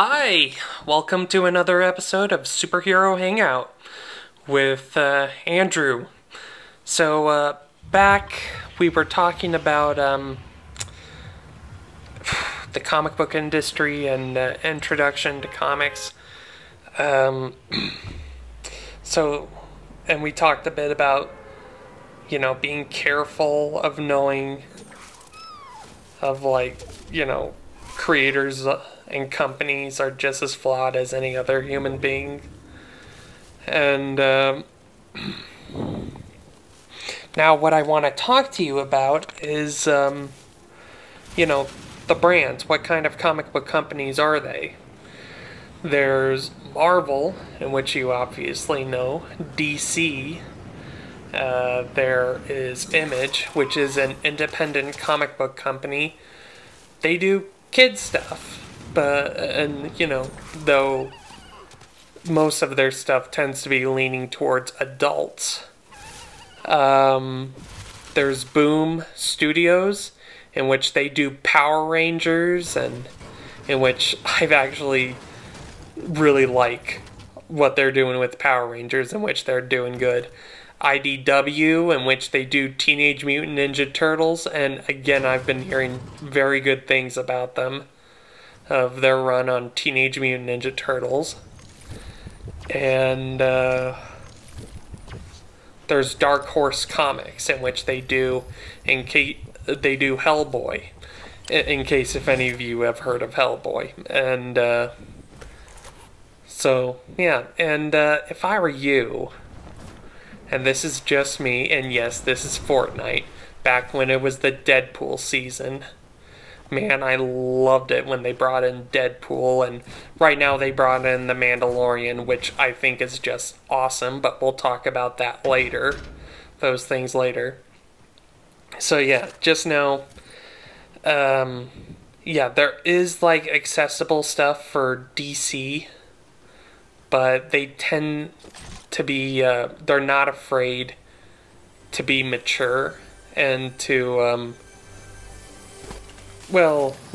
Hi! Welcome to another episode of Superhero Hangout with Andrew. So, back we were talking about the comic book industry and introduction to comics. And we talked a bit about, being careful of knowing of, creators and companies are just as flawed as any other human being. And now what I want to talk to you about is, the brands. What kind of comic book companies are they? There's Marvel, in which you obviously know, DC. There is Image, which is an independent comic book company. They do kids stuff. Though most of their stuff tends to be leaning towards adults. There's Boom Studios, in which they do Power Rangers, and in which I've actually really like what they're doing with Power Rangers, in which they're doing good. IDW, in which they do Teenage Mutant Ninja Turtles, and again, I've been hearing very good things about them, of their run on Teenage Mutant Ninja Turtles. And there's Dark Horse Comics, in which they do Hellboy, in case if any of you have heard of Hellboy. And if I were you, and this is just me, and yes, this is Fortnite, back when it was the Deadpool season. Man, I loved it when they brought in Deadpool, and right now they brought in The Mandalorian, which I think is just awesome, but we'll talk about that later. Those things later. So yeah, just know, there is accessible stuff for DC, but they tend to be, they're not afraid to be mature and to,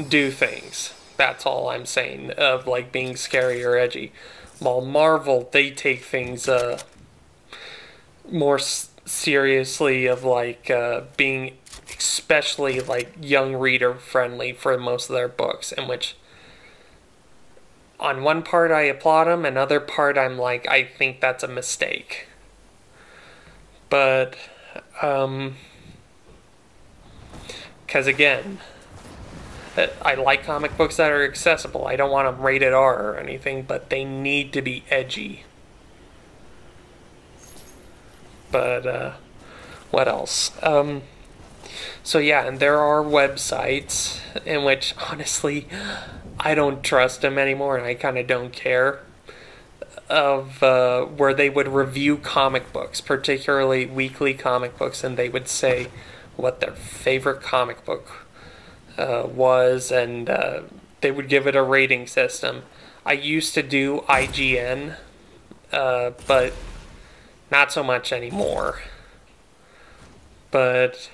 do things. That's all I'm saying, of being scary or edgy. While Marvel, they take things more seriously, of being especially young reader friendly for most of their books, in which on one part I applaud them, another part I'm I think that's a mistake. But because again, I like comic books that are accessible. I don't want them rated R or anything, but they need to be edgy. But, what else? So yeah, and there are websites in which, honestly, I don't trust them anymore, and I kind of don't care, of where they would review comic books, particularly weekly comic books, and they would say what their favorite comic book was, and they would give it a rating system. I used to do IGN, but not so much anymore. But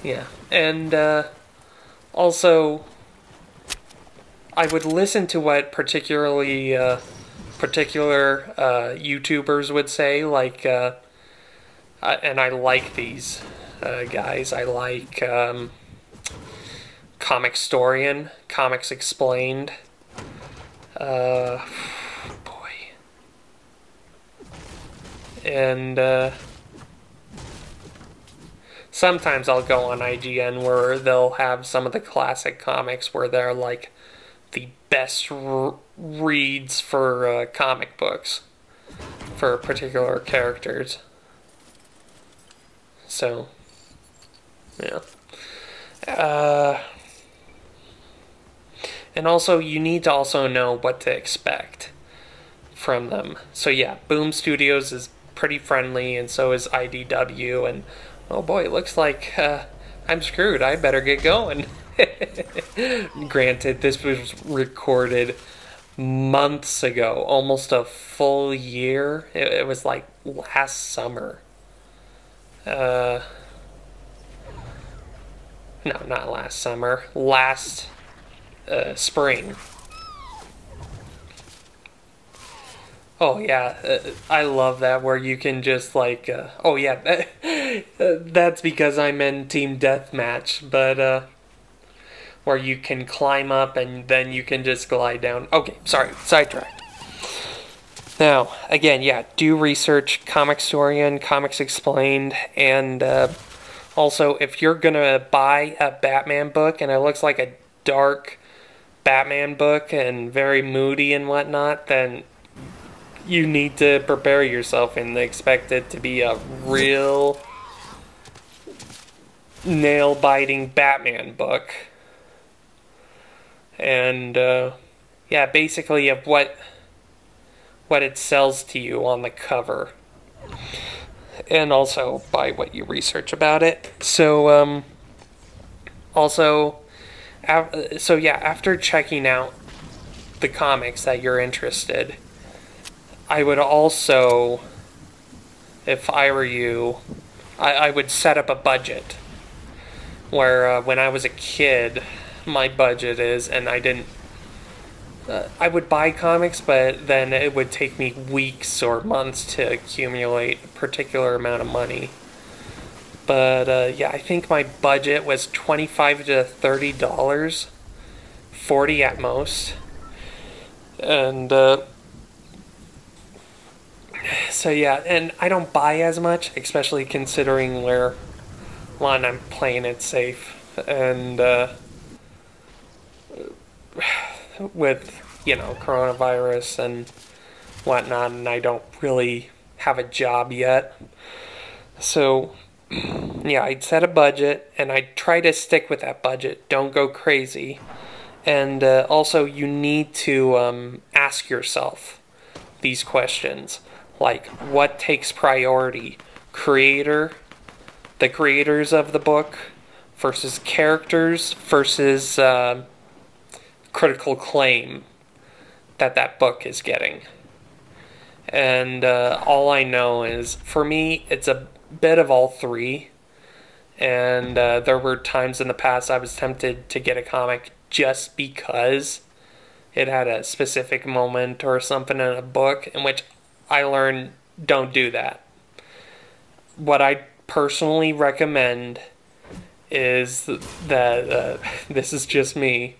yeah, and also I would listen to what particular YouTubers would say, and I like these guys. I like Comicstorian, Comics Explained. And sometimes I'll go on IGN, where they'll have some of the classic comics where they're the best reads for comic books for particular characters. So yeah. And also, you need to also know what to expect from them. So yeah, Boom Studios is pretty friendly, and so is IDW, and oh boy, it looks like I'm screwed. I better get going. Granted, this was recorded months ago, almost a full year. It was last summer. No, not last summer. Last spring. Oh yeah, I love that where you can just like, oh yeah, that's because I'm in Team Deathmatch, but where you can climb up and then you can just glide down. Okay, sorry, sidetracked. Now, again, yeah, do research Comicstorian, Comics Explained, and also if you're gonna buy a Batman book and it looks like a dark Batman book and very moody and whatnot, then you need to prepare yourself and expect it to be a real nail-biting Batman book. And yeah, basically of what it sells to you on the cover, and also by what you research about it. So so yeah, after checking out the comics that you're interested, I would also, if I were you, I would set up a budget where when I was a kid, my budget is, and I would buy comics, but then it would take me weeks or months to accumulate a particular amount of money. But yeah, I think my budget was $25 to $30, $40 at most. And so yeah, and I don't buy as much, especially considering where, one, I'm playing it safe, and with, you know, coronavirus and whatnot, and I don't really have a job yet. So yeah, I'd set a budget, and I'd try to stick with that budget. Don't go crazy. And also, you need to ask yourself these questions. Like, what takes priority? The creators of the book, versus characters, versus critical claim that book is getting. And all I know is, for me, it's a bit of all three. And there were times in the past I was tempted to get a comic just because it had a specific moment or something in a book, in which I learned, don't do that. What I personally recommend is that, this is just me,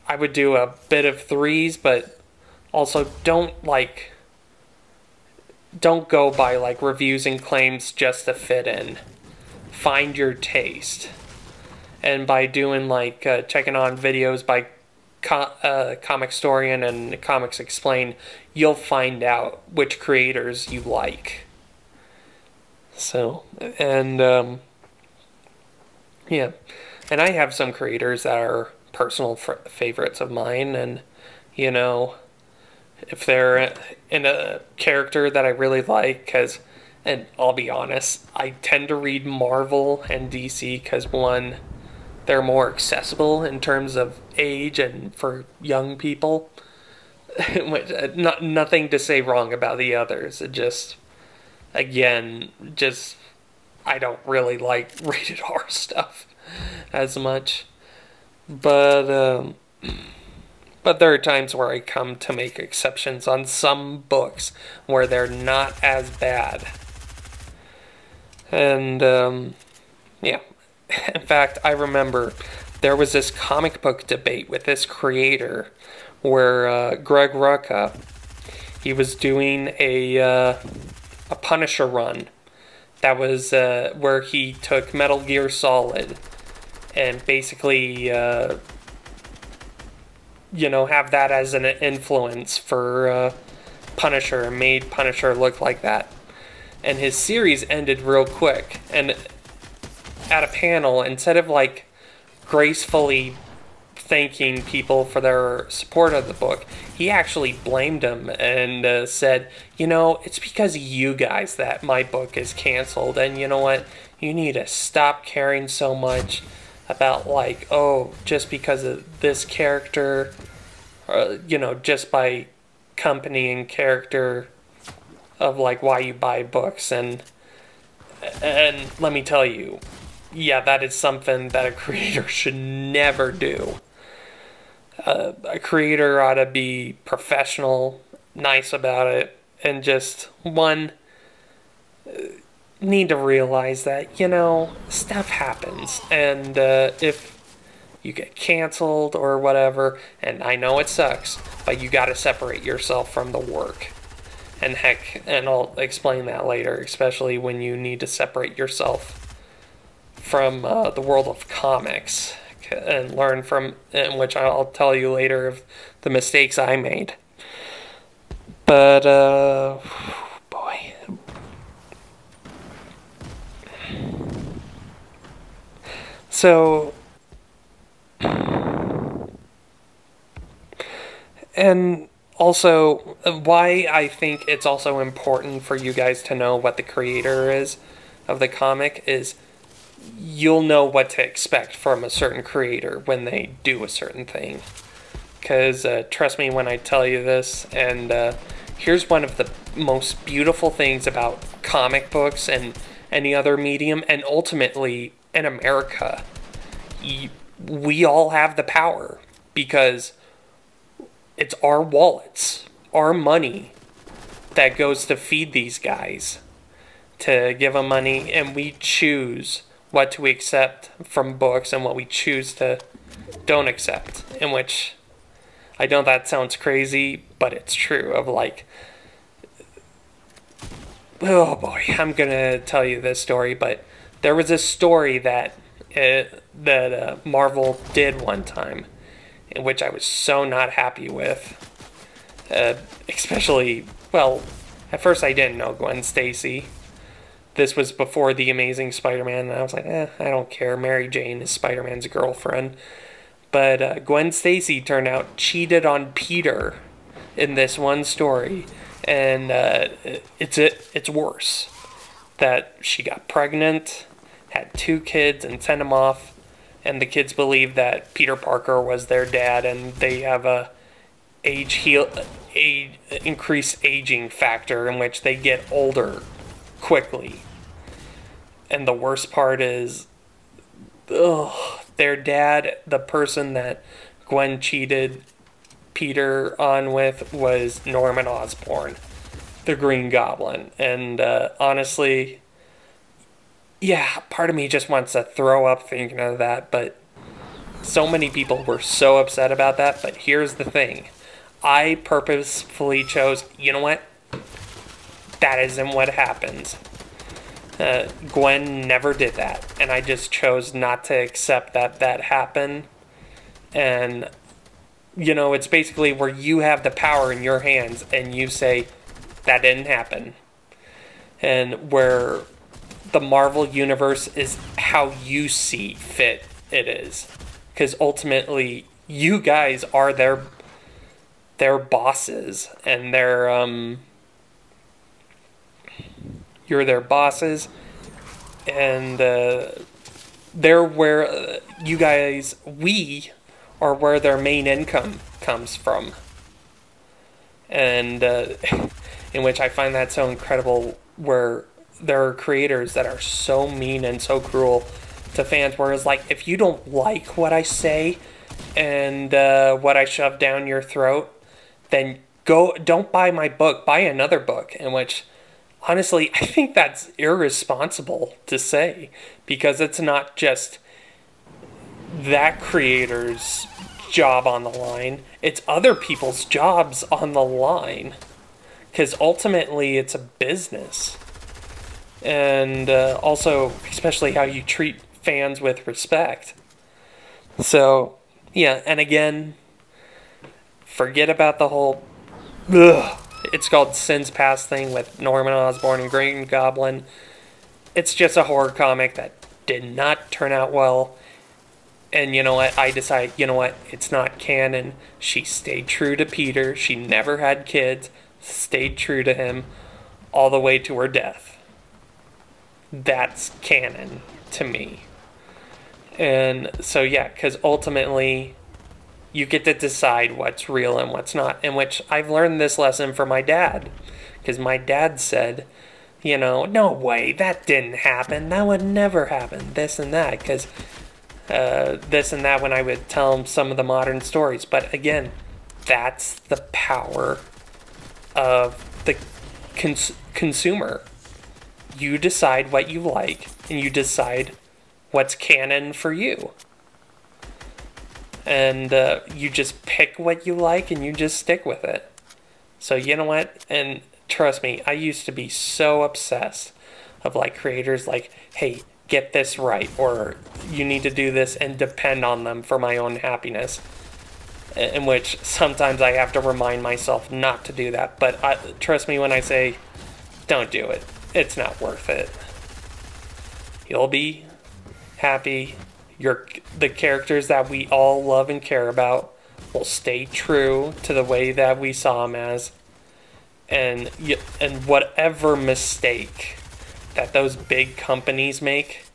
I would do a bit of threes, but also don't go by like reviews and claims just to fit in. Find your taste. And by doing like checking on videos by Comicstorian and Comics Explained, you'll find out which creators you like. So, and yeah, and I have some creators that are personal favorites of mine, and you know, if they're in a character that I really like, because, and I'll be honest, I tend to read Marvel and DC because, one, they're more accessible in terms of age and for young people. Nothing to say wrong about the others. It just, again, just, I don't really like rated R stuff as much. But there are times where I come to make exceptions on some books where they're not as bad. And, yeah. In fact, I remember there was this comic book debate with this creator where Greg Rucka, he was doing a Punisher run that was where he took Metal Gear Solid and basically, you know, have that as an influence for Punisher and made Punisher look like that. And his series ended real quick, and at a panel, instead of like gracefully thanking people for their support of the book, he actually blamed them and said, you know, it's because of you guys that my book is canceled, and you know what, you need to stop caring so much about like, oh, just because of this character, you know, just by company and character of like why you buy books. And let me tell you, yeah, that is something that a creator should never do. A creator ought to be professional, nice about it, and just, one, need to realize that, stuff happens. And if you get canceled or whatever, and I know it sucks, but you got to separate yourself from the work. And heck, and I'll explain that later, especially when you need to separate yourself from the world of comics and learn from, in which I'll tell you later of the mistakes I made. But, boy. So, and also, why I think it's also important for you guys to know what the creator is of the comic is you'll know what to expect from a certain creator when they do a certain thing. Because, trust me when I tell you this, and here's one of the most beautiful things about comic books and any other medium, and ultimately in America, we all have the power because it's our wallets, our money that goes to feed these guys, to give them money, and we choose what to accept from books and what we choose to don't accept. In which, I know that sounds crazy, but it's true. Of like, oh boy, I'm gonna tell you this story, but there was a story that Marvel did one time, in which I was so not happy with. Especially, well, at first I didn't know Gwen Stacy. This was before The Amazing Spider-Man, and I was like, I don't care. Mary Jane is Spider-Man's girlfriend. But Gwen Stacy turned out cheated on Peter in this one story, and it's worse. That she got pregnant, had 2 kids, and sent them off, and the kids believe that Peter Parker was their dad, and they have a increased aging factor in which they get older quickly. And the worst part is, their dad, the person that Gwen cheated Peter on with, was Norman Osborn, the Green Goblin. And honestly, yeah, part of me just wants to throw up thinking of that, but so many people were so upset about that. But here's the thing. I purposefully chose, you know what? That isn't what happens. Gwen never did that, and I just chose not to accept that happened. And, it's basically where you have the power in your hands, and you say, that didn't happen. And where the Marvel Universe is how you see fit it is. Because ultimately, you guys are their bosses, and you're their bosses, and they're where you guys, we are where their main income comes from. And in which I find that so incredible, where there are creators that are so mean and so cruel to fans, whereas like, if you don't like what I say and what I shove down your throat, then don't buy my book, buy another book. In which, honestly, I think that's irresponsible to say, because it's not just that creator's job on the line, it's other people's jobs on the line, because ultimately it's a business. And also, especially how you treat fans with respect. So, yeah, and again, forget about the whole it's called Sin's Past thing with Norman Osborn and Green Goblin. It's just a horror comic that did not turn out well. And you know what? I decided, it's not canon. She stayed true to Peter. She never had kids. Stayed true to him all the way to her death. That's canon to me. And so, yeah, because ultimately, you get to decide what's real and what's not. In which I've learned this lesson from my dad. Because my dad said You know, no way, that didn't happen. That would never happen. This and that, because this and that when I would tell them some of the modern stories. But again, that's the power of the consumer. You decide what you like, and you decide what's canon for you. And you just pick what you like, and you just stick with it. So you know what? And trust me, I used to be so obsessed of like creators like, hey, get this right, or you need to do this and depend on them for my own happiness. In which sometimes I have to remind myself not to do that. But trust me when I say, don't do it. It's not worth it. You'll be happy. The characters that we all love and care about will stay true to the way that we saw them as. And whatever mistake that those big companies make,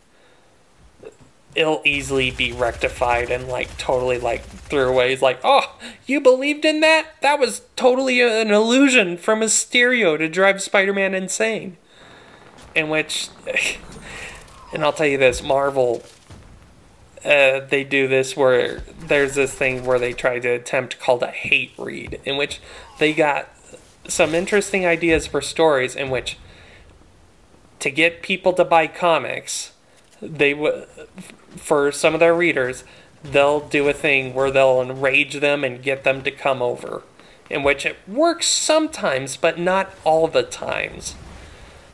it'll easily be rectified and like totally like threw away. It's like, oh, you believed in that? That was totally an illusion from Mysterio to drive Spider-Man insane. In which, and I'll tell you this, Marvel, they do this where there's this thing where they try to attempt called a hate read, in which they got some interesting ideas for stories in which to get people to buy comics, for some of their readers, they'll do a thing where they'll enrage them and get them to come over, in which it works sometimes, but not all the times.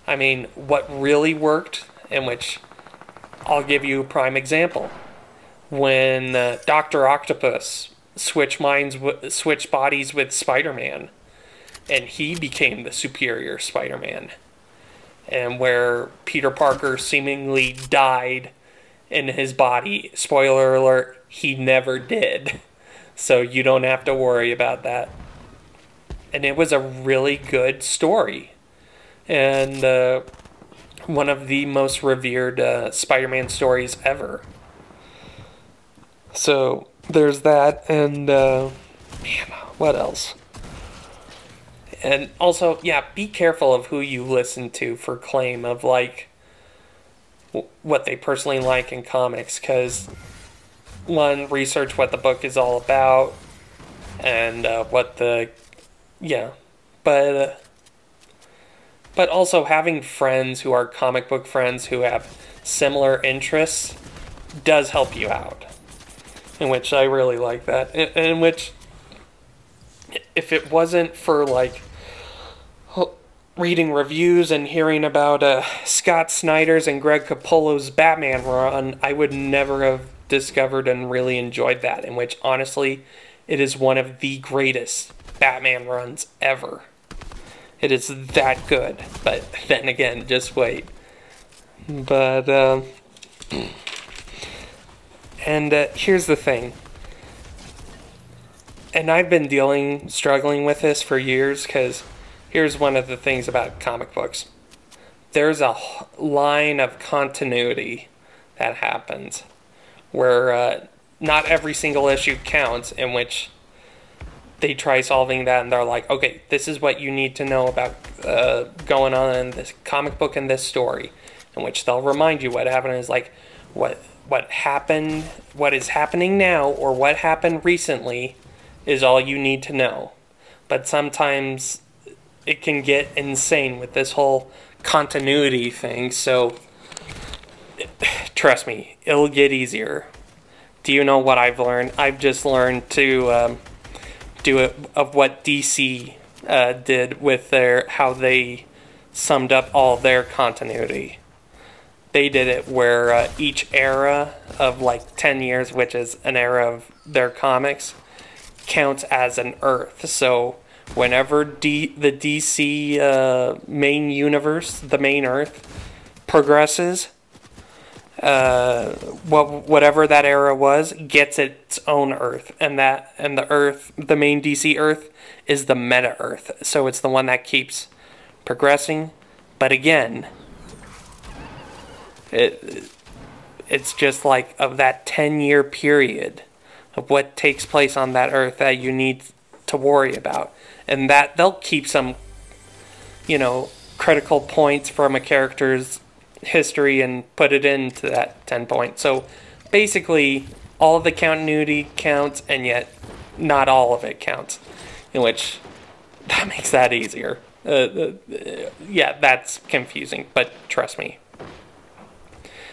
I mean, what really worked, in which I'll give you a prime example, when Dr. Octopus switched bodies with Spider-Man, and he became the superior Spider-Man, and where Peter Parker seemingly died in his body, spoiler alert, he never did, so you don't have to worry about that. And it was a really good story, and one of the most revered Spider-Man stories ever. So there's that, and man, what else? And also, yeah, be careful of who you listen to for claim of like what they personally like in comics, because one, research what the book is all about, and but also having friends who are comic book friends who have similar interests does help you out, in which I really like that, in which if it wasn't for like reading reviews and hearing about Scott Snyder's and Greg Capullo's Batman run, I would never have discovered and really enjoyed that, in which honestly it is one of the greatest Batman runs ever. It is that good, but then again, just wait. But here's the thing, and I've been struggling with this for years, because here's one of the things about comic books. There's a line of continuity that happens where not every single issue counts, in which they try solving that and they're like, okay, this is what you need to know about going on in this comic book and this story, in which they'll remind you what happened is like what happened, what is happening now, or what happened recently is all you need to know. But sometimes it can get insane with this whole continuity thing, so trust me, it'll get easier. Do you know what I've learned? I've just learned to do it of what DC did with how they summed up all their continuity. They did it where each era of like 10 years, which is an era of their comics, counts as an Earth. So whenever the DC main universe, the main Earth, progresses, whatever that era was, gets its own Earth, and the Earth, the main DC Earth, is the meta Earth. So it's the one that keeps progressing. But again, it's just like of that 10-year period of what takes place on that Earth that you need to worry about. And that they'll keep some, critical points from a character's history and put it into that 10 points. So basically, all of the continuity counts, and yet not all of it counts, in which that makes that easier. Yeah, that's confusing, but trust me.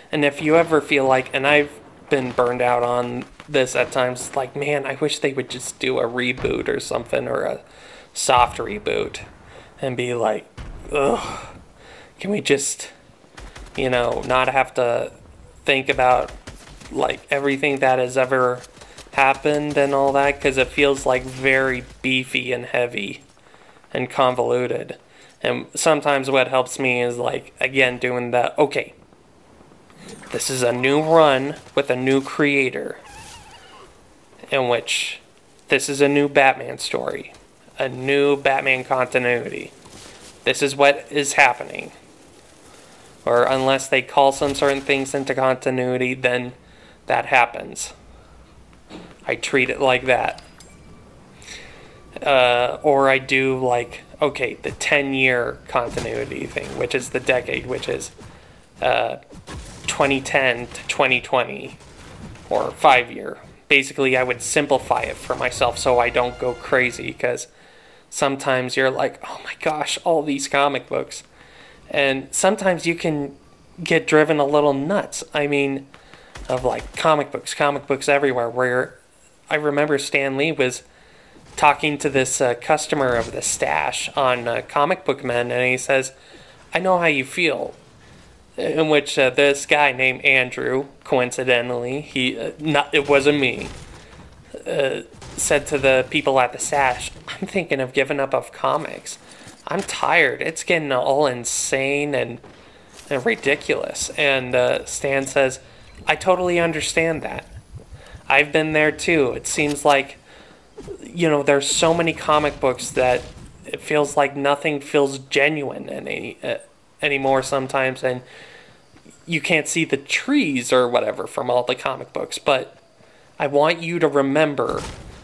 And if you ever feel like, and I've been burned out on this at times, like, man, I wish they would just do a reboot or something, or a soft reboot, and be like, ugh, can we just, you know, not have to think about, like, everything that has ever happened and all that, because it feels like very beefy and heavy and convoluted. And sometimes what helps me is, like, again, doing the, okay, this is a new run with a new creator, in which this is a new Batman story, a new Batman continuity. This is what is happening. Or unless they call some certain things into continuity, then that happens. I treat it like that. Or I do, like, okay, the 10-year continuity thing, which is the decade, which is 2010 to 2020, or 5-year. Basically, I would simplify it for myself so I don't go crazy, because sometimes you're like, oh my gosh, all these comic books. And sometimes you can get driven a little nuts. I mean, of like comic books everywhere, where I remember Stanley was talking to this customer of the stash on Comic Book Men, and he says, I know how you feel. In which this guy named Andrew, coincidentally, it wasn't me, said to the people at the stash, I'm thinking of giving up of comics. I'm tired. It's getting all insane and ridiculous. And Stan says, I totally understand that. I've been there too. It seems like, you know, there's so many comic books that it feels like nothing feels genuine anymore sometimes, and you can't see the trees or whatever from all the comic books. But I want you to remember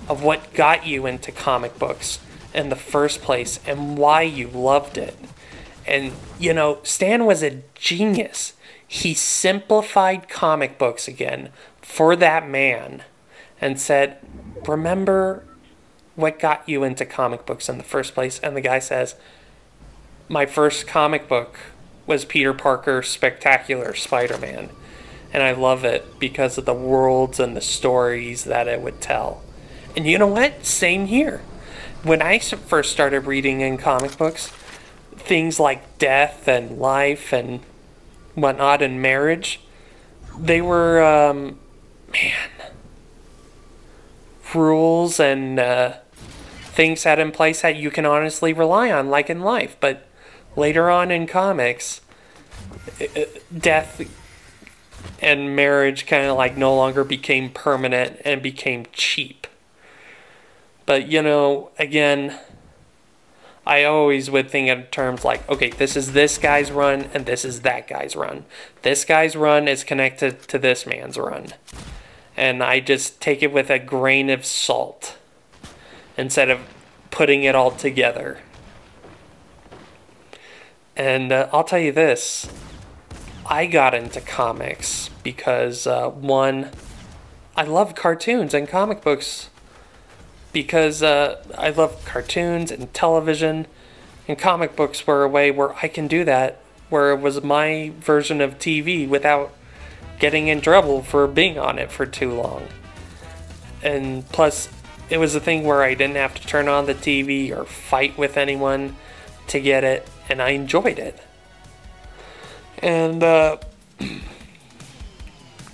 of what got you into comic books in the first place and why you loved it. And, you know, Stan was a genius. He simplified comic books again for that man and said, remember what got you into comic books in the first place. And the guy says, my first comic book was Peter Parker's Spectacular Spider-Man. And I love it because of the worlds and the stories that it would tell. And you know what? Same here. When I first started reading in comic books, things like death and life and whatnot and marriage, they were, rules and things set in place that you can honestly rely on, like in life. But later on in comics, death and marriage kind of like no longer became permanent and became cheap. But, you know, again, I always would think in terms like, okay, this is this guy's run and this is that guy's run. This guy's run is connected to this man's run. And I just take it with a grain of salt instead of putting it all together. And I'll tell you this, I got into comics because, one, I love cartoons and comic books because I love cartoons and television, and comic books were a way where I can do that, where it was my version of TV without getting in trouble for being on it for too long. And plus, it was a thing where I didn't have to turn on the TV or fight with anyone to get it, and I enjoyed it. And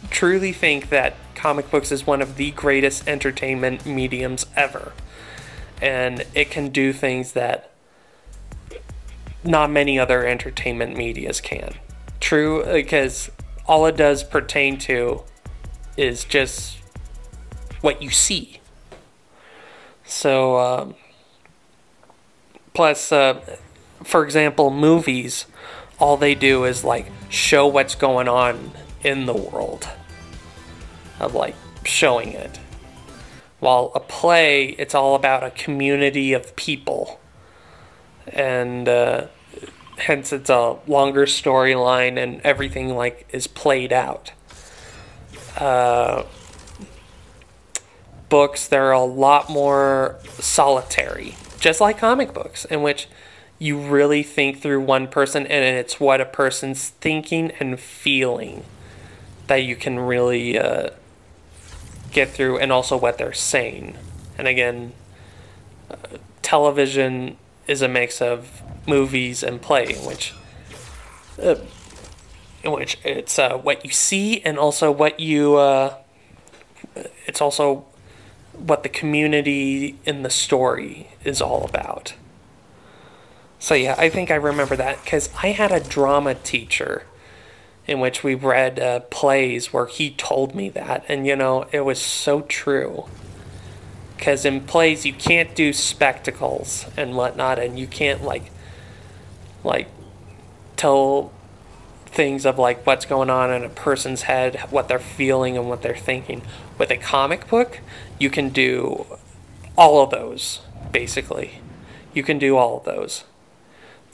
truly think that comic books is one of the greatest entertainment mediums ever. And it can do things that not many other entertainment medias can. True, because all it does pertain to is just what you see. So, plus, for example, movies, all they do is like show what's going on in the world, of like showing it. While a play, it's all about a community of people. And hence it's a longer storyline and everything like is played out. Books, they're a lot more solitary, just like comic books, in which you really think through one person and it's what a person's thinking and feeling that you can really get through, and also what they're saying. And again, television is a mix of movies and play, in which it's what you see, and also what you it's also what the community in the story is all about. So yeah, I think I remember that because I had a drama teacher in which we read plays where he told me that, and you know, it was so true. Because in plays you can't do spectacles and whatnot, and you can't like tell things of like what's going on in a person's head, what they're feeling and what they're thinking. With a comic book, you can do all of those, basically. You can do all of those.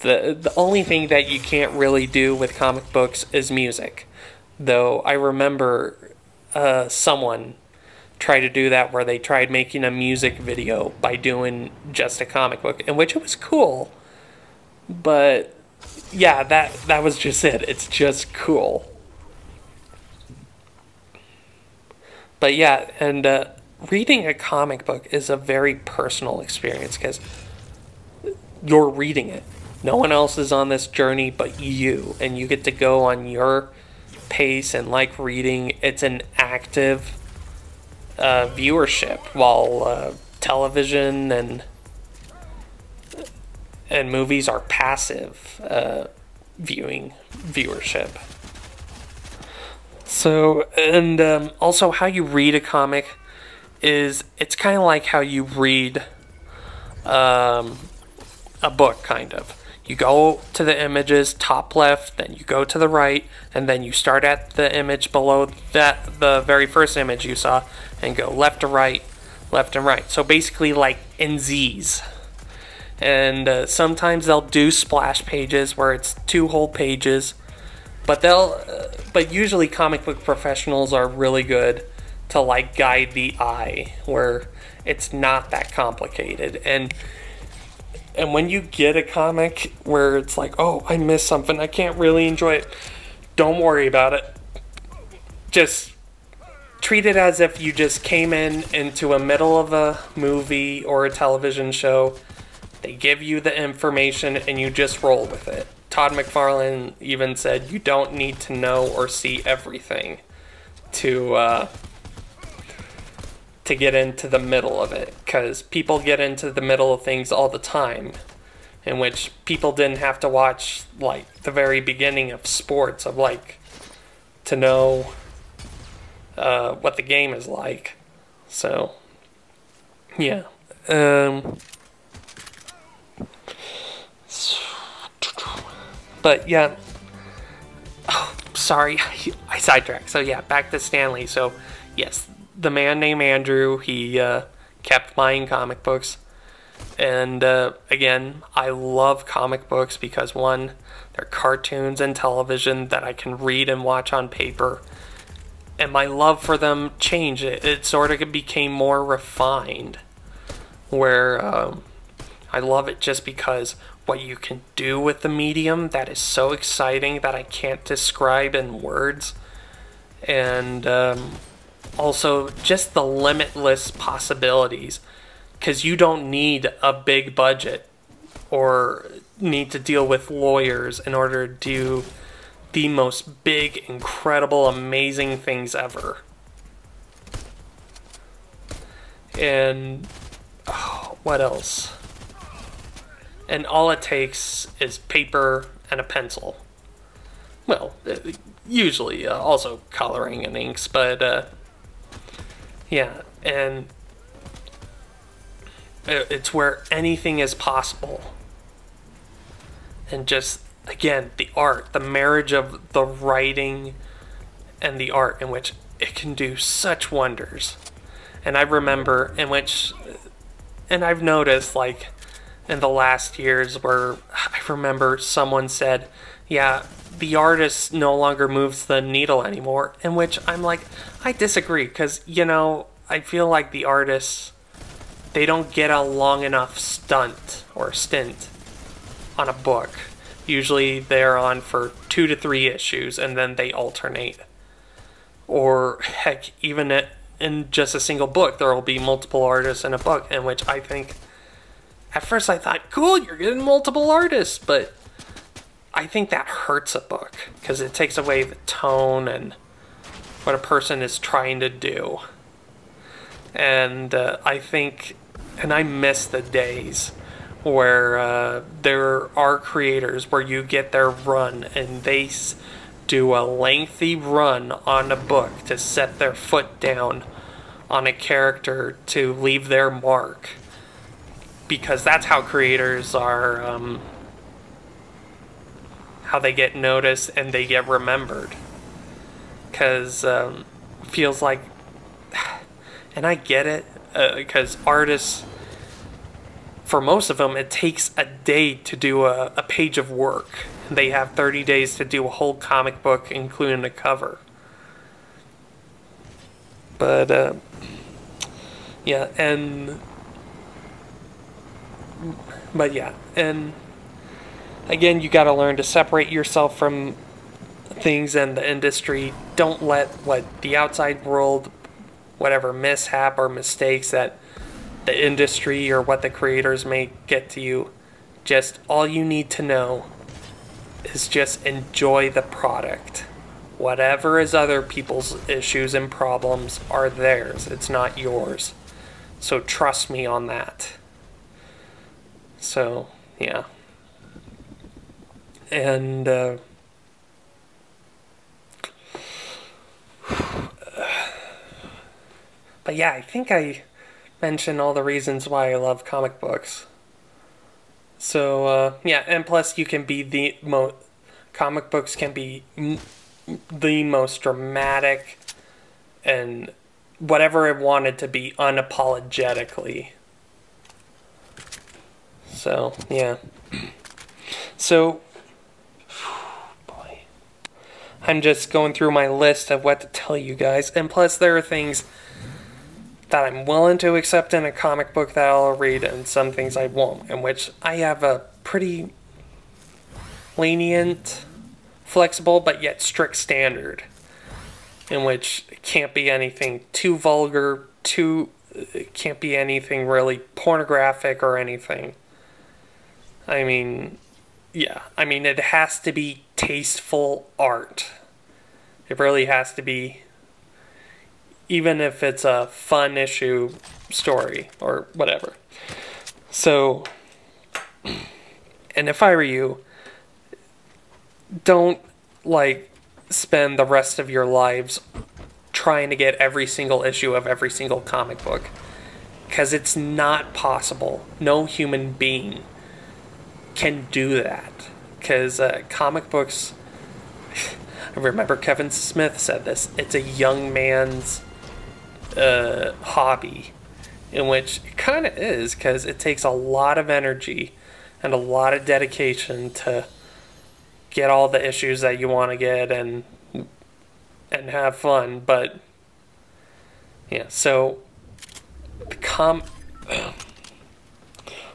The only thing that you can't really do with comic books is music. Though I remember someone tried to do that, where they tried making a music video by doing just a comic book, in which it was cool. But yeah, that was just it. It's just cool. But yeah, and reading a comic book is a very personal experience because you're reading it. No one else is on this journey but you, and you get to go on your pace and like reading. It's an active viewership, while television and movies are passive viewership. So, and also how you read a comic is, it's kind of like how you read a book, kind of. You go to the images, top left, then you go to the right, and then you start at the image below that, the very first image you saw, and go left to right, left and right. So basically like in Z's. And sometimes they'll do splash pages where it's 2 whole pages, but but usually comic book professionals are really good to like guide the eye, where it's not that complicated. And when you get a comic where it's like, oh, I missed something, I can't really enjoy it, don't worry about it. Just treat it as if you just came into a middle of a movie or a television show. They give you the information and you just roll with it. Todd McFarlane even said you don't need to know or see everything to get into the middle of it, because people get into the middle of things all the time, in which people didn't have to watch like the very beginning of sports of like to know what the game is like. So yeah, but yeah, oh, sorry, I sidetracked. So yeah, back to Stanley. So yes, the man named Andrew, he kept buying comic books. And again, I love comic books because, one, they're cartoons and television that I can read and watch on paper. And my love for them changed. It sort of became more refined. Where I love it just because what you can do with the medium, that is so exciting that I can't describe in words. And also just the limitless possibilities, because you don't need a big budget or need to deal with lawyers in order to do the most big, incredible, amazing things ever. And what else? And all it takes is paper and a pencil. Well, usually also coloring and inks, but yeah, and it's where anything is possible. And just, again, the art, the marriage of the writing and the art, in which it can do such wonders. And I remember in which, and I've noticed, like, in the last years where I remember someone said, yeah, the artist no longer moves the needle anymore, in which I'm like, I disagree, because, you know, I feel like the artists, they don't get a long enough stint on a book. Usually they're on for 2 to 3 issues, and then they alternate. Or, heck, even in just a single book, there will be multiple artists in a book, in which I think, at first I thought, cool, you're getting multiple artists, but I think that hurts a book, because it takes away the tone and what a person is trying to do. And I think, and I miss the days where there are creators where you get their run and they do a lengthy run on a book to set their foot down on a character to leave their mark. Because that's how creators are, how they get noticed and they get remembered. Because feels like, and I get it, because artists, for most of them, it takes a day to do a page of work. They have 30 days to do a whole comic book, including a cover. But, yeah, and again, you gotta learn to separate yourself from things in the industry. Don't let the outside world, whatever mishap or mistakes that the industry or what the creators may get to you. Just all you need to know is just enjoy the product. Whatever is other people's issues and problems are theirs. It's not yours. So trust me on that. So, yeah. And, but yeah, I think I mentioned all the reasons why I love comic books. So, yeah, and plus you can be comic books can be the most dramatic and whatever it wanted to be unapologetically. So, yeah. So, boy, I'm just going through my list of what to tell you guys, and plus there are things that I'm willing to accept in a comic book that I'll read, and some things I won't, in which I have a pretty lenient, flexible, but yet strict standard, in which it can't be anything too vulgar, it can't be anything really pornographic or anything. I mean, yeah, I mean, it has to be tasteful art. It really has to be, even if it's a fun issue story or whatever. So, and if I were you, don't, spend the rest of your lives trying to get every single issue of every single comic book. Because it's not possible. No human being can do that. Because comic books, I remember Kevin Smith said this, it's a young man's hobby, in which it kind of is, because it takes a lot of energy and a lot of dedication to get all the issues that you want to get and have fun. But yeah, so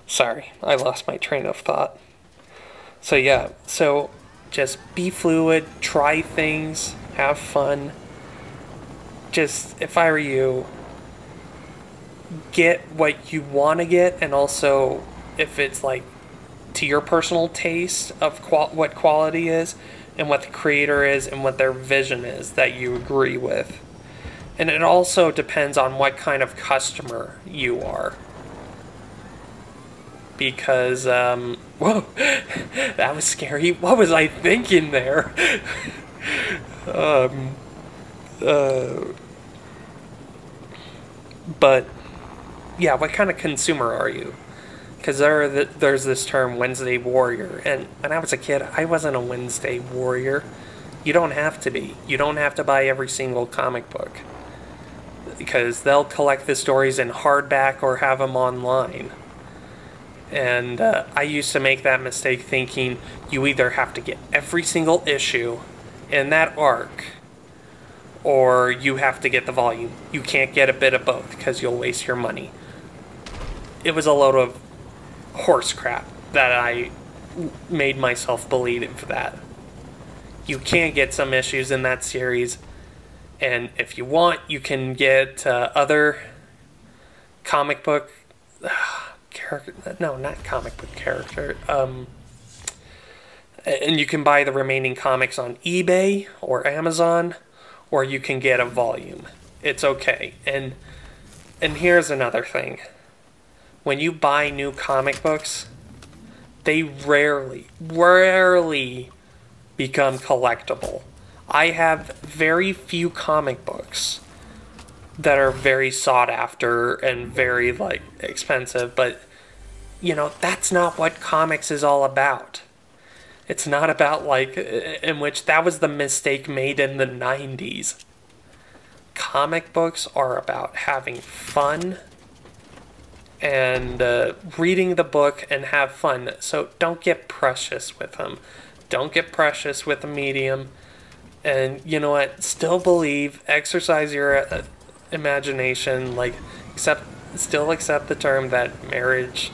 sorry, I lost my train of thought. So yeah, so just be fluid, try things, have fun. Just, if I were you, get what you want to get, and also, if it's to your personal taste of what quality is, and what the creator is, and what their vision is that you agree with. And it also depends on what kind of customer you are. Because, whoa, that was scary. What was I thinking there? But, yeah, what kind of consumer are you? Because there's this term, Wednesday Warrior, and when I was a kid, I wasn't a Wednesday Warrior. You don't have to be. You don't have to buy every single comic book, because they'll collect the stories in hardback or have them online. And I used to make that mistake thinking you either have to get every single issue in that arc or you have to get the volume. You can't get a bit of both because you'll waste your money. It was a load of horse crap that I made myself believe that. You can get some issues in that series, and if you want, you can get other comic book character. No, not comic book character. And you can buy the remaining comics on eBay or Amazon, or you can get a volume. It's okay. And here's another thing. When you buy new comic books, they rarely become collectible. I have very few comic books that are very sought after and very like expensive, but you know, that's not what comics is all about. It's not about like, in which that was the mistake made in the 90s. Comic books are about having fun and reading the book and have fun. So don't get precious with them. Don't get precious with the medium. And you know what? Still believe, exercise your imagination, like still accept the term that marriage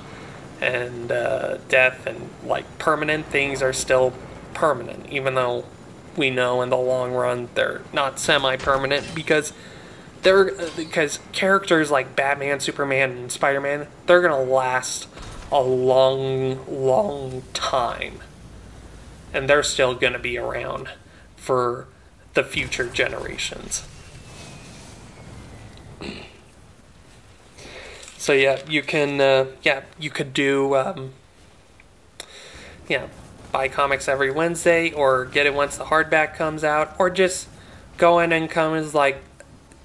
and death and like permanent things are still permanent, even though we know in the long run they're not semi-permanent because characters like Batman, Superman, and Spider-Man, they're gonna last a long time, and they're still gonna be around for the future generations. So yeah, you can you could do buy comics every Wednesday, or get it once the hardback comes out, or just go in and come as like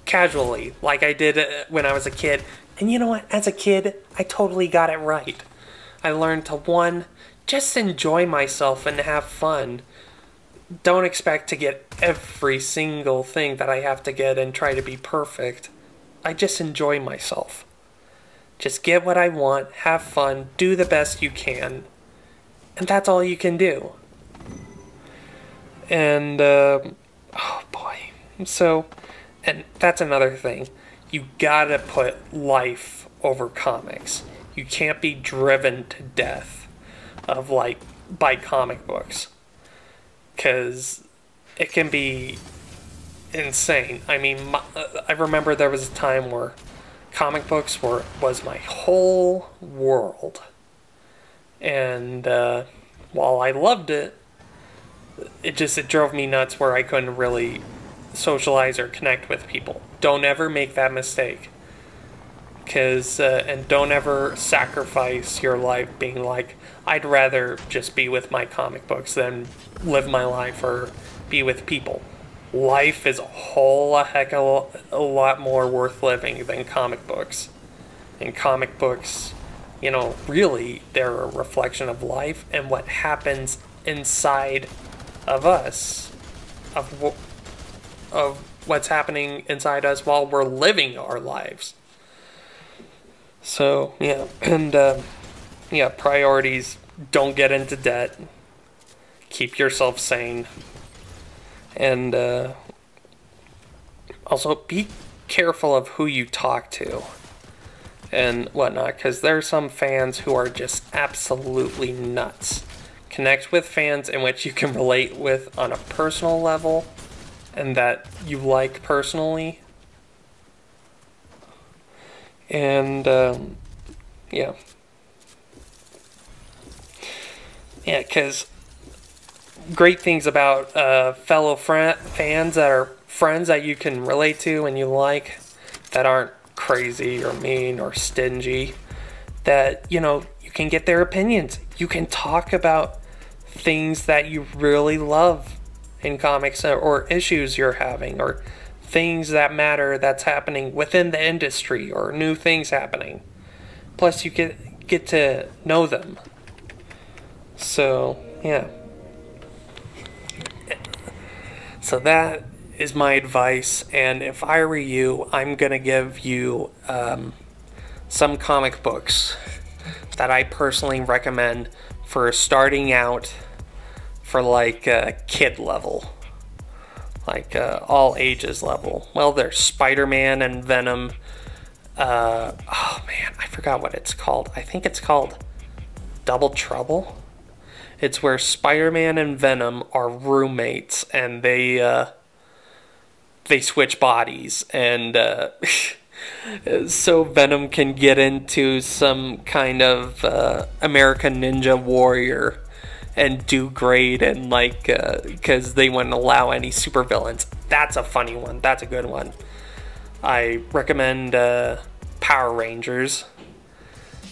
casually, like I did when I was a kid. And you know what? As a kid, I totally got it right. I learned to just enjoy myself and have fun. Don't expect to get every single thing that I have to get and try to be perfect. I just enjoy myself. Just get what I want, have fun, do the best you can, and that's all you can do. And, oh boy. So, and that's another thing. You gotta put life over comics. You can't be driven to death of by comic books. Because it can be insane. I mean, I remember there was a time where comic books was my whole world. And while I loved it, it drove me nuts where I couldn't really socialize or connect with people. Don't ever make that mistake. And don't ever sacrifice your life being like, I'd rather just be with my comic books than live my life or be with people. Life is a heck of a lot more worth living than comic books. And comic books, you know, really, they're a reflection of life and what happens inside of us, of what's happening inside us while we're living our lives. So, yeah, and, priorities, don't get into debt, keep yourself sane, and, also be careful of who you talk to and whatnot, because there are some fans who are just absolutely nuts. Connect with fans in which you can relate with on a personal level and that you like personally. And, because great things about fellow fans that are friends that you can relate to and you like, that aren't crazy or mean or stingy, that, you know, you can get their opinions. You can talk about things that you really love in comics or issues you're having or things that matter that's happening within the industry or new things happening. Plus you get to know them. So, yeah. So that is my advice, and if I were you, I'm gonna give you some comic books that I personally recommend for starting out for like kid level, like all ages level. Well, there's Spider-Man and Venom. Oh man, I forgot what it's called. I think it's called Double Trouble. It's where Spider-Man and Venom are roommates, and they switch bodies, and so Venom can get into some kind of American Ninja Warrior and do great, and like because they wouldn't allow any supervillains. That's a funny one. That's a good one. I recommend Power Rangers,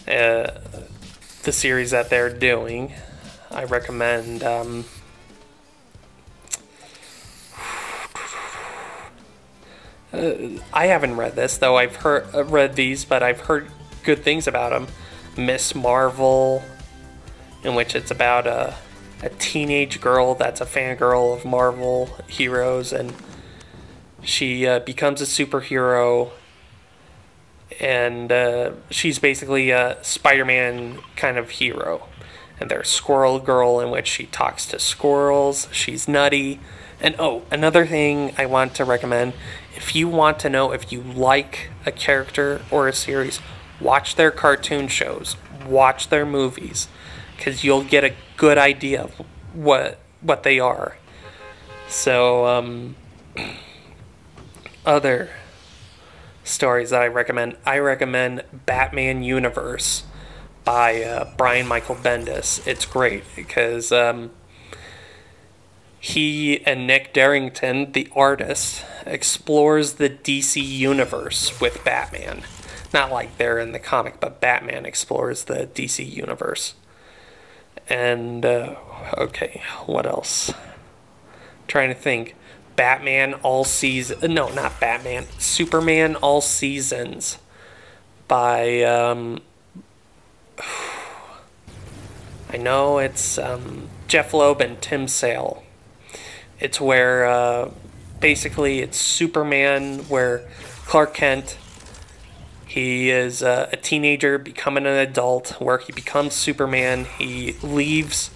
the series that they're doing. I recommend I haven't read this, though. I've read these, but I've heard good things about them. Miss Marvel, in which it's about a teenage girl that's a fangirl of Marvel heroes, and she becomes a superhero, and she's basically a Spider-Man kind of hero. And there's Squirrel Girl, in which she talks to squirrels. She's nutty. And oh, another thing I want to recommend, if you want to know if you like a character or a series, watch their cartoon shows, watch their movies, because you'll get a good idea of what they are. So, other stories that I recommend Batman Universe by Brian Michael Bendis. It's great because he and Nick Darrington, the artist, explores the DC universe with Batman. Not like they're in the comic, but Batman explores the DC universe. And, okay, what else? Trying to think. Batman All Seasons. No, not Batman. Superman All Seasons by, I know it's Jeff Loeb and Tim Sale. It's where basically it's Superman, where Clark Kent, he is a teenager becoming an adult, where he becomes Superman. He leaves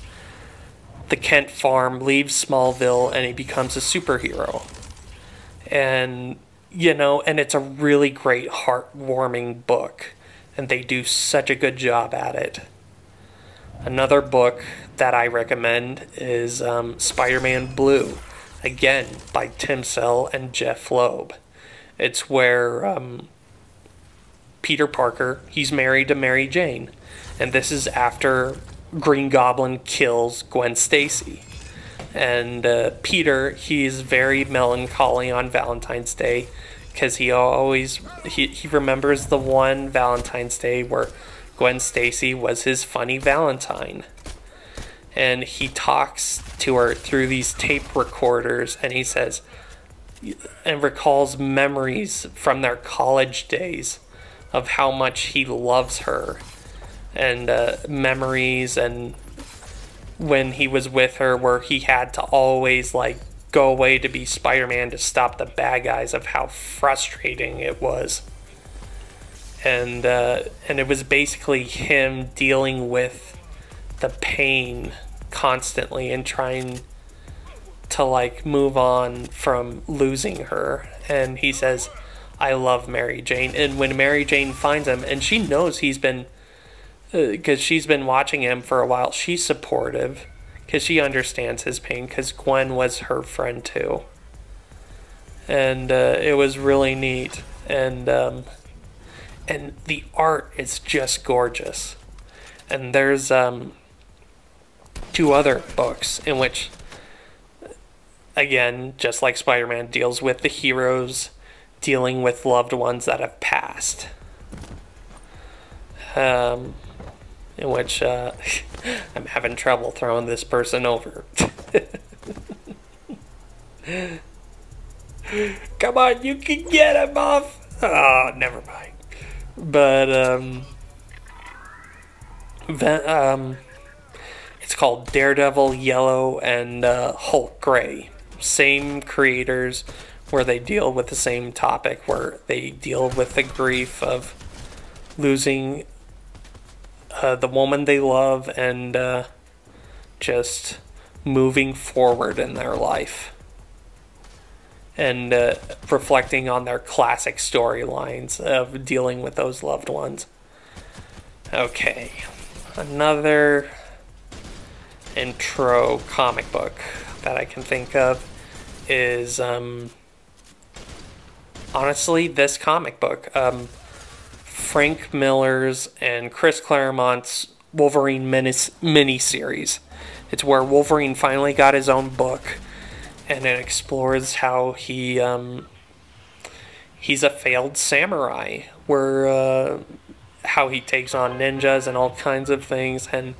the Kent farm, leaves Smallville, and he becomes a superhero. And, you know, and it's a really great, heartwarming book. And they do such a good job at it. Another book that I recommend is Spiderman Blue, again by Tim Sale and Jeff Loeb. It's where Peter Parker, he's married to Mary Jane, and this is after Green Goblin kills Gwen Stacy. And Peter, he's very melancholy on Valentine's Day, because he remembers the one Valentine's Day where Gwen Stacy was his funny Valentine. And he talks to her through these tape recorders, and he says, and recalls memories from their college days of how much he loves her, and memories and when he was with her where he had to always like go away to be Spider-Man to stop the bad guys, of how frustrating it was. And it was basically him dealing with the pain constantly and trying to like move on from losing her. And he says, I love Mary Jane. And when Mary Jane finds him, and she knows he's been, because she's been watching him for a while, she's supportive because she understands his pain, because Gwen was her friend too. And it was really neat. And the art is just gorgeous. And there's 2 other books in which, again, just like Spider-Man, deals with the heroes dealing with loved ones that have passed. In which I'm having trouble throwing this person over. Come on, you can get him off. Oh, never mind. But it's called Daredevil Yellow and Hulk Gray. Same creators, where they deal with the same topic, where they deal with the grief of losing the woman they love and just moving forward in their life. And reflecting on their classic storylines of dealing with those loved ones. Okay, another intro comic book that I can think of is, honestly, this comic book. Frank Miller's and Chris Claremont's Wolverine miniseries. It's where Wolverine finally got his own book, and it explores how he's a failed samurai, where how he takes on ninjas and all kinds of things, and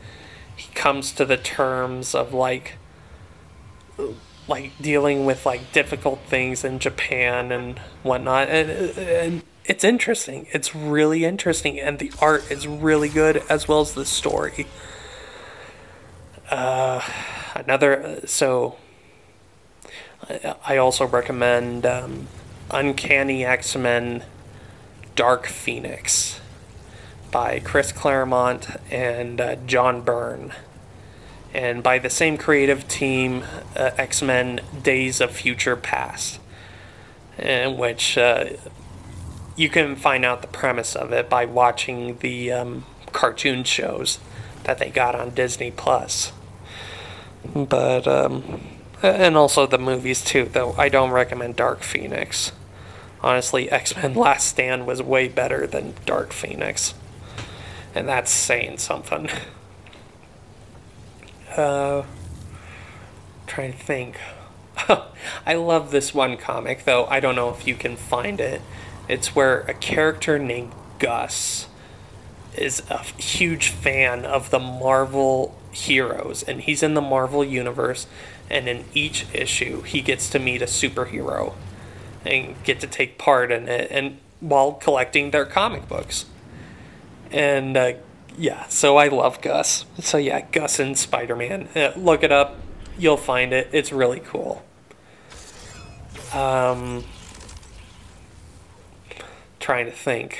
he comes to the terms of like dealing with like difficult things in Japan and whatnot, and it's interesting. It's really interesting, and the art is really good as well as the story. So I also recommend Uncanny X-Men Dark Phoenix by Chris Claremont and John Byrne, and by the same creative team, X-Men Days of Future Past, in which you can find out the premise of it by watching the cartoon shows that they got on Disney Plus. But and also the movies too, though I don't recommend Dark Phoenix. Honestly, X-Men Last Stand was way better than Dark Phoenix, and that's saying something. Trying to think. I love this one comic, though I don't know if you can find it. It's where a character named Gus is a huge fan of the Marvel heroes, and he's in the Marvel universe, and in each issue he gets to meet a superhero and get to take part in it, and while collecting their comic books. And yeah, so I love Gus. So yeah, Gus and Spider-Man. Look it up, you'll find it. It's really cool. Trying to think.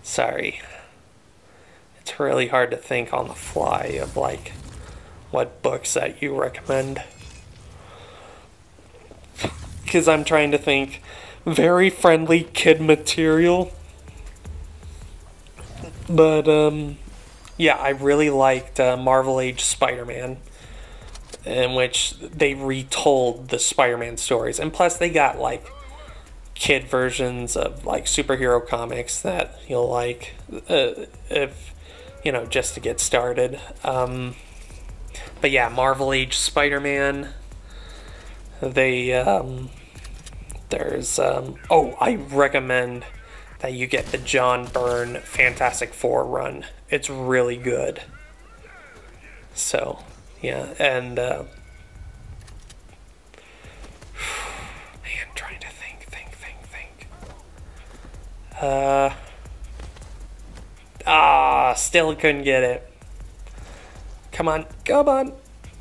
Sorry. It's really hard to think on the fly of like what books that you recommend. Because I'm trying to think. Very friendly kid material. But yeah, I really liked Marvel Age Spider-Man, in which they retold the Spider-Man stories, and plus they got like kid versions of like superhero comics that you'll like, if you know, just to get started. But yeah, Marvel Age Spider-Man. They there's oh, I recommend that you get the John Byrne Fantastic Four run. It's really good. So yeah, and man, trying to think. Still couldn't get it. Come on.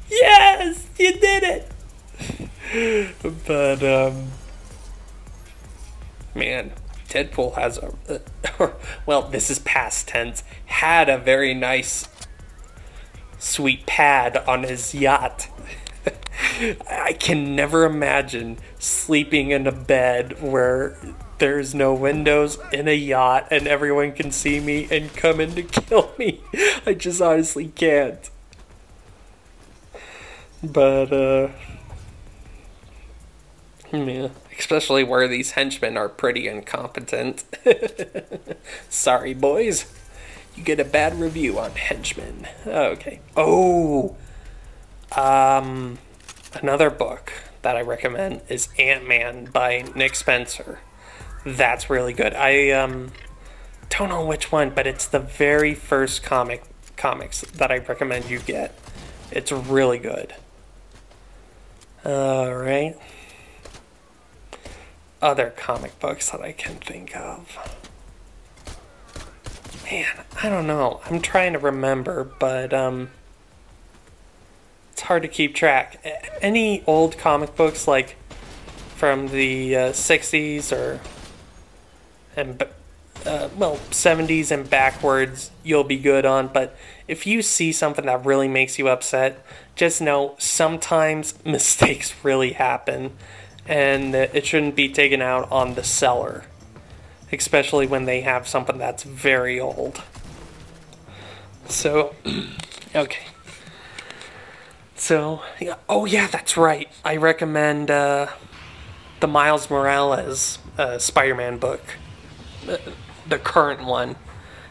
Yes, you did it. But man, Deadpool has a well, this is past tense, had a very nice sweet pad on his yacht. I can never imagine sleeping in a bed where there's no windows in a yacht and everyone can see me and come in to kill me. I just honestly can't. But yeah, especially where these henchmen are pretty incompetent. Sorry, boys. You get a bad review on Henchmen. Okay. Oh! Another book that I recommend is Ant-Man by Nick Spencer. That's really good. I don't know which one, but it's the very first comics that I recommend you get. It's really good. Alright. Other comic books that I can think of. Man, I don't know. I'm trying to remember, but it's hard to keep track. Any old comic books, like from the 60s or well, 70s and backwards, you'll be good on. But if you see something that really makes you upset, just know sometimes mistakes really happen, and it shouldn't be taken out on the seller, especially when they have something that's very old. So, okay. So, yeah. Oh yeah, that's right. I recommend the Miles Morales Spider-Man book, the current one,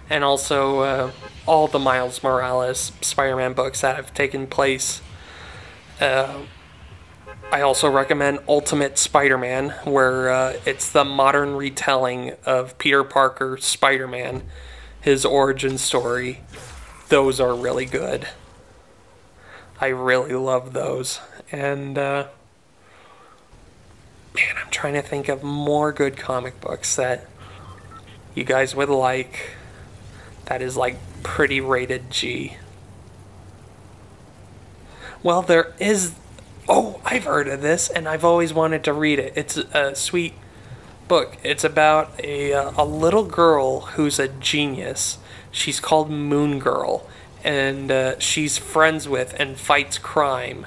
and also all the Miles Morales Spider-Man books that have taken place. I also recommend Ultimate Spider-Man, where it's the modern retelling of Peter Parker's Spider-Man, his origin story. Those are really good. I really love those. And, man, I'm trying to think of more good comic books that you guys would like. That is, like, pretty rated G. Well, there is... Oh, I've heard of this, and I've always wanted to read it. It's a sweet book. It's about a little girl who's a genius. She's called Moon Girl, and she's friends with and fights crime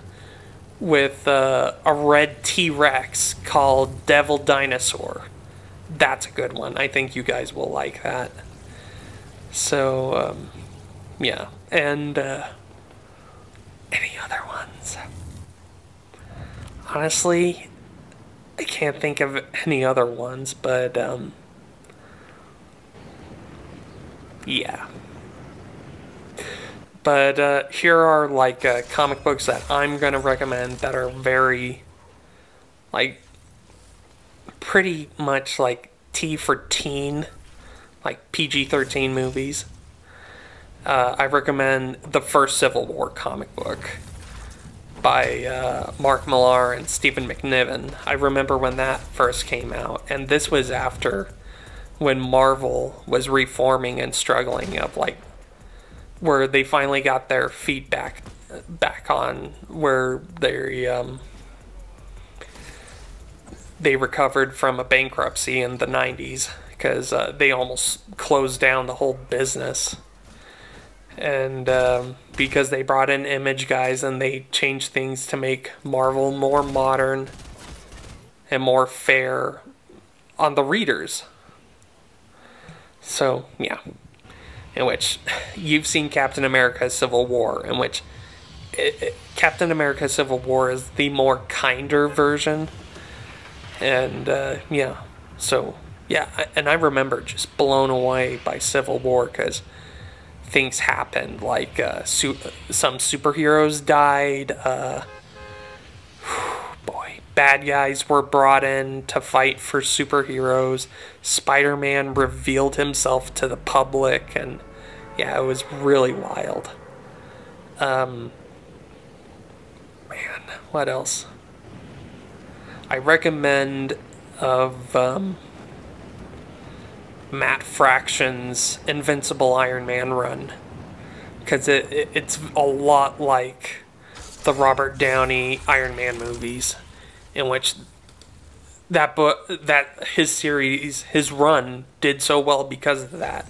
with a red T-Rex called Devil Dinosaur. That's a good one. I think you guys will like that. So, yeah. And any other ones? Honestly, I can't think of any other ones, but, yeah. But, here are, like, comic books that I'm gonna recommend that are very, like, pretty much, like, T for teen, like, PG-13 movies. I recommend the first Civil War comic book by Mark Millar and Stephen McNiven. I remember when that first came out, and this was after when Marvel was reforming and struggling, of like where they finally got their feet back on, where they recovered from a bankruptcy in the 90s, because they almost closed down the whole business. And because they brought in Image guys and they changed things to make Marvel more modern and more fair on the readers. So, yeah. In which you've seen Captain America Civil War, in which Captain America Civil War is the more kinder version. And, yeah. So, yeah. And I remember just blown away by Civil War, because things happened, like some superheroes died, boy, bad guys were brought in to fight for superheroes, Spider-Man revealed himself to the public, and yeah, it was really wild. Man, what else? I recommend of Matt Fraction's Invincible Iron Man run, because it's a lot like the Robert Downey Iron Man movies, in which his series, his run did so well because of that,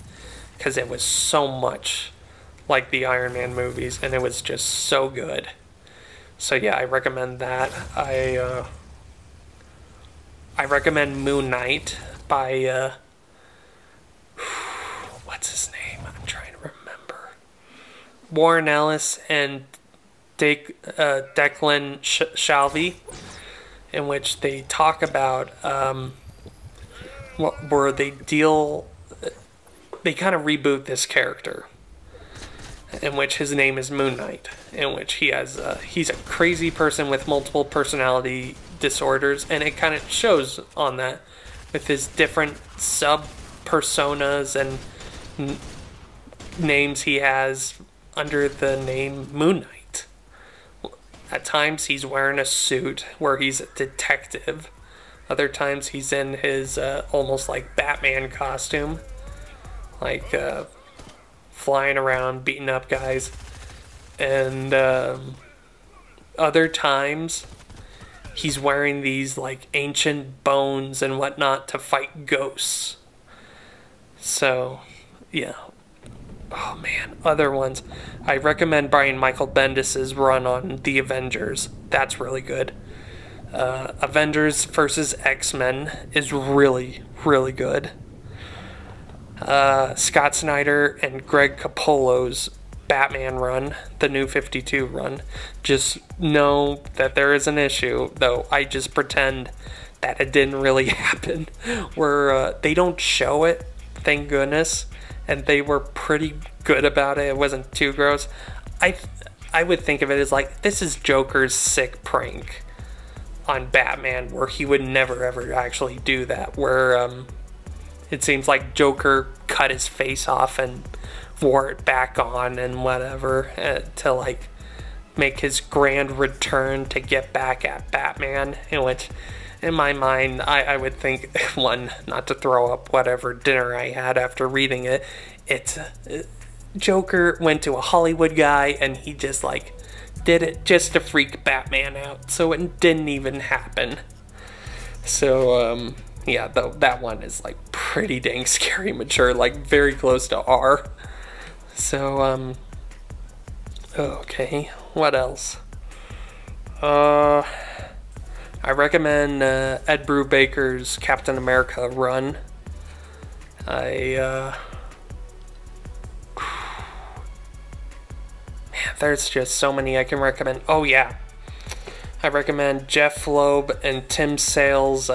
because it was so much like the Iron Man movies, and it was just so good. So yeah, I recommend that. I recommend Moon Knight by what's his name? I'm trying to remember. Warren Ellis and Declan Shalvey, in which they talk about where they kind of reboot this character, in which his name is Moon Knight, in which he's a crazy person with multiple personality disorders, and it kind of shows on that with his different sub-personas and names he has under the name Moon Knight. At times he's wearing a suit where he's a detective. Other times he's in his almost like Batman costume, like flying around beating up guys. And other times he's wearing these like ancient bones and whatnot to fight ghosts. So, yeah. Oh man, other ones. I recommend Brian Michael Bendis's run on The Avengers. That's really good. Avengers versus X-Men is really, really good. Scott Snyder and Greg Capullo's Batman run, the New 52 run. Just know that there is an issue, though I just pretend that it didn't really happen. Where they don't show it, thank goodness, and they were pretty good about it. It wasn't too gross. I would think of it as like, this is Joker's sick prank on Batman, where he would never ever actually do that, where it seems like Joker cut his face off and wore it back on and whatever to like make his grand return to get back at Batman, in which in my mind I would think, one, not to throw up whatever dinner I had after reading it, it's Joker went to a Hollywood guy and he just like did it just to freak Batman out, so it didn't even happen. So yeah, though that one is like pretty dang scary mature, like very close to R. So okay, what else? I recommend Ed Brubaker's Captain America run. There's just so many I can recommend. Oh yeah, I recommend Jeff Loeb and Tim Sale's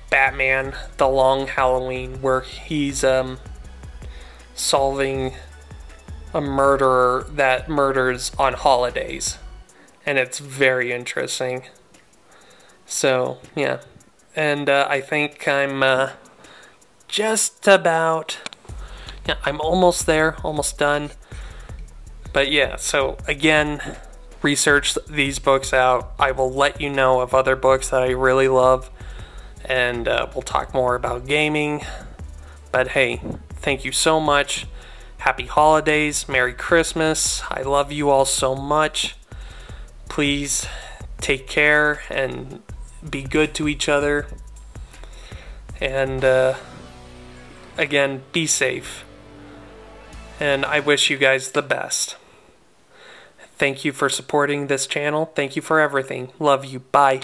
Batman: The Long Halloween, where he's solving a murderer that murders on holidays, and it's very interesting. So yeah, and I think I'm just about, yeah, I'm almost there, almost done. But yeah, so again, research these books out. I will let you know of other books that I really love, and we'll talk more about gaming. But hey, thank you so much. Happy holidays, Merry Christmas. I love you all so much. Please take care and be good to each other. And again, be safe. And I wish you guys the best. Thank you for supporting this channel. Thank you for everything. Love you. Bye.